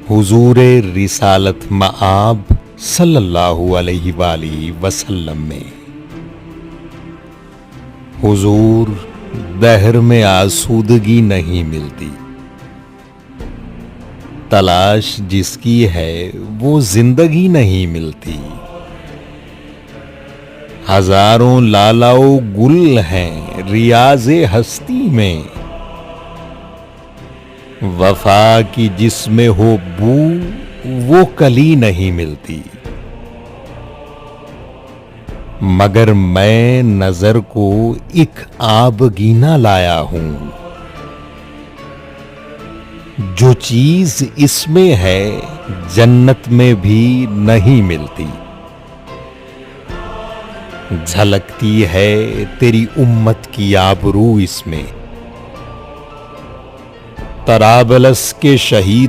हुजूर रिसालत मआब सल्लल्लाहु अलैहि वसल्लम में। हुजूर, दहर में आसूदगी नहीं मिलती, तलाश जिसकी है वो जिंदगी नहीं मिलती। हजारों लालाओ गुल हैं रियाज़े हस्ती में, वफा की जिसमें हो बू वो कली नहीं मिलती। मगर मैं नजर को एक आबगीना लाया हूं, जो चीज इसमें है जन्नत में भी नहीं मिलती। झलकती है तेरी उम्मत की आबरू इसमें, तराबलस के शहीद